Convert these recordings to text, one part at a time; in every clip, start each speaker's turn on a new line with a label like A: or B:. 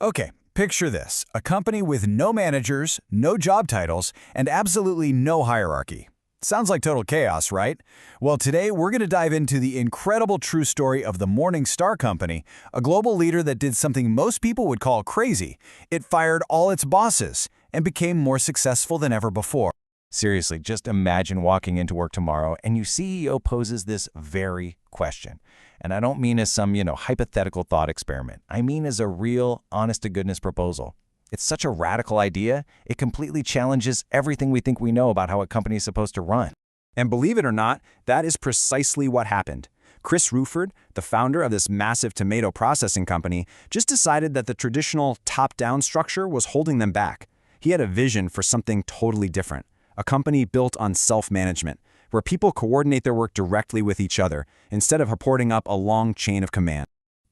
A: Okay, picture this. A company with no managers, no job titles, and absolutely no hierarchy. Sounds like total chaos, right? Well, today we're going to dive into the incredible true story of the Morningstar company, a global leader that did something most people would call crazy. It fired all its bosses and became more successful than ever before.
B: Seriously, just imagine walking into work tomorrow and your CEO poses this very question. And I don't mean as some, hypothetical thought experiment. I mean as a real, honest-to-goodness proposal. It's such a radical idea, it completely challenges everything we think we know about how a company is supposed to run.
C: And believe it or not, that is precisely what happened. Chris Ruford, the founder of this massive tomato processing company, just decided that the traditional top-down structure was holding them back. He had a vision for something totally different, a company built on self-management, where people coordinate their work directly with each other instead of reporting up a long chain of command.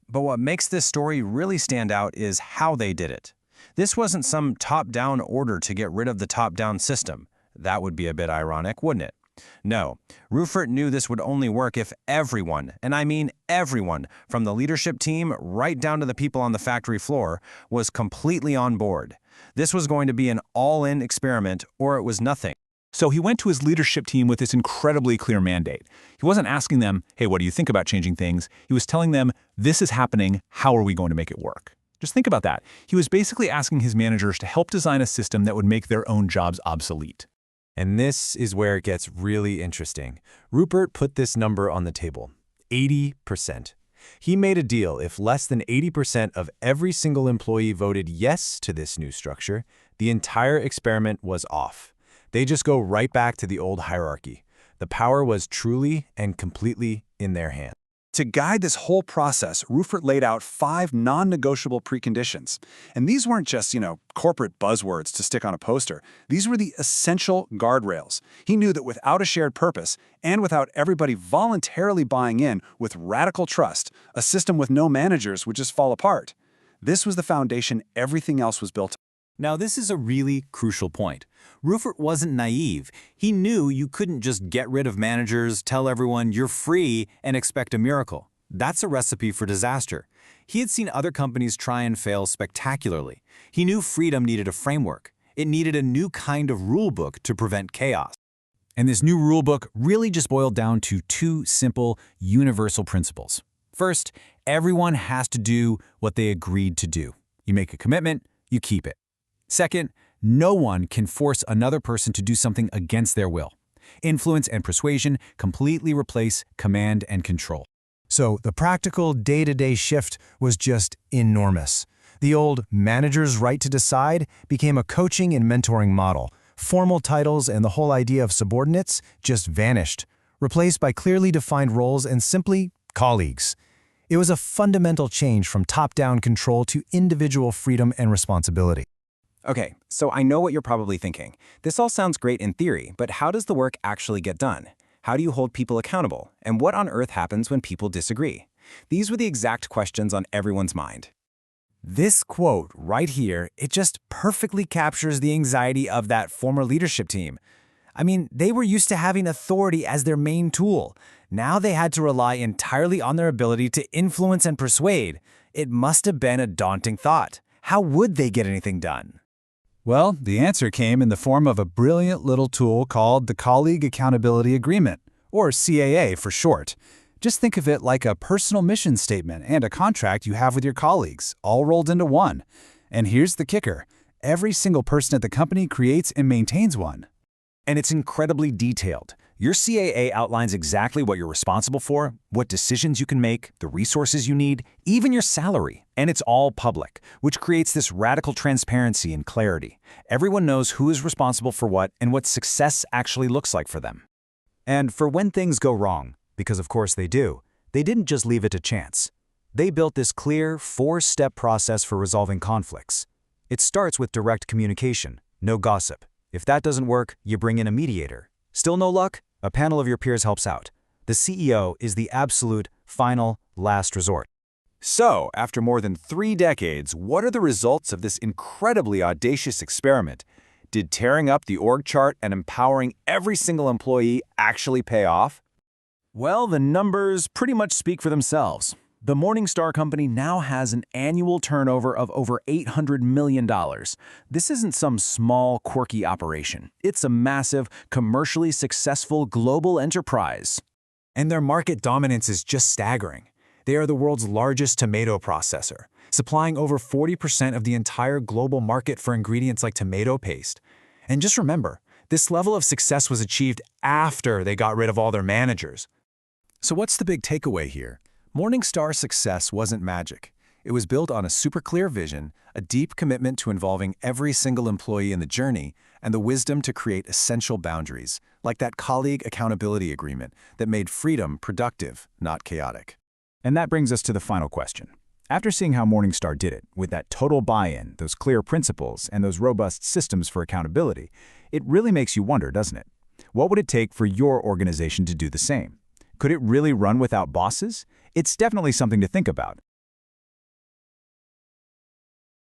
D: But what makes this story really stand out is how they did it. This wasn't some top-down order to get rid of the top-down system. That would be a bit ironic, wouldn't it? No, Rufert knew this would only work if everyone, and I mean everyone, from the leadership team right down to the people on the factory floor, was completely on board. This was going to be an all-in experiment, or it was nothing.
E: So he went to his leadership team with this incredibly clear mandate. He wasn't asking them, hey, what do you think about changing things? He was telling them, this is happening, how are we going to make it work? Just think about that. He was basically asking his managers to help design a system that would make their own jobs obsolete.
F: And this is where it gets really interesting. Rupert put this number on the table, 80%. He made a deal if less than 80% of every single employee voted yes to this new structure, the entire experiment was off. They just go right back to the old hierarchy. The power was truly and completely in their hands.
C: To guide this whole process, Rufert laid out 5 non-negotiable preconditions. And these weren't just, corporate buzzwords to stick on a poster. These were the essential guardrails. He knew that without a shared purpose, and without everybody voluntarily buying in with radical trust, a system with no managers would just fall apart. This was the foundation everything else was built on.
A: Now, this is a really crucial point. Rufert wasn't naive. He knew you couldn't just get rid of managers, tell everyone you're free, and expect a miracle. That's a recipe for disaster. He had seen other companies try and fail spectacularly. He knew freedom needed a framework. It needed a new kind of rule book to prevent chaos. And this new rule book really just boiled down to 2 simple, universal principles. First, everyone has to do what they agreed to do. You make a commitment, you keep it. Second, no one can force another person to do something against their will. Influence and persuasion completely replace command and control. So the practical day-to-day shift was just enormous. The old manager's right to decide became a coaching and mentoring model. Formal titles and the whole idea of subordinates just vanished, replaced by clearly defined roles and simply colleagues. It was a fundamental change from top-down control to individual freedom and responsibility.
G: Okay, so I know what you're probably thinking. This all sounds great in theory, but how does the work actually get done? How do you hold people accountable? And what on earth happens when people disagree? These were the exact questions on everyone's mind.
A: This quote right here, it just perfectly captures the anxiety of that former leadership team. I mean, they were used to having authority as their main tool. Now they had to rely entirely on their ability to influence and persuade. It must have been a daunting thought. How would they get anything done?
E: Well, the answer came in the form of a brilliant little tool called the Colleague Accountability Agreement, or CAA for short. Just think of it like a personal mission statement and a contract you have with your colleagues, all rolled into one. And here's the kicker. Every single person at the company creates and maintains one.
A: And it's incredibly detailed. Your CAA outlines exactly what you're responsible for, what decisions you can make, the resources you need, even your salary. And it's all public, which creates this radical transparency and clarity. Everyone knows who is responsible for what and what success actually looks like for them. And for when things go wrong, because of course they do, they didn't just leave it to chance. They built this clear 4-step process for resolving conflicts. It starts with direct communication, no gossip. If that doesn't work, you bring in a mediator. Still no luck? A panel of your peers helps out. The CEO is the absolute, final, last resort.
C: So, after more than 3 decades, what are the results of this incredibly audacious experiment? Did tearing up the org chart and empowering every single employee actually pay off?
A: Well, the numbers pretty much speak for themselves.
H: The Morningstar company now has an annual turnover of over $800 million. This isn't some small, quirky operation. It's a massive, commercially successful global enterprise.
E: And their market dominance is just staggering. They are the world's largest tomato processor, supplying over 40% of the entire global market for ingredients like tomato paste. And just remember, this level of success was achieved after they got rid of all their managers.
F: So what's the big takeaway here? Morningstar's success wasn't magic. It was built on a super clear vision, a deep commitment to involving every single employee in the journey, and the wisdom to create essential boundaries, like that colleague accountability agreement that made freedom productive, not chaotic.
E: And that brings us to the final question. After seeing how Morningstar did it, with that total buy-in, those clear principles, and those robust systems for accountability, it really makes you wonder, doesn't it? What would it take for your organization to do the same? Could it really run without bosses? It's definitely something to think about.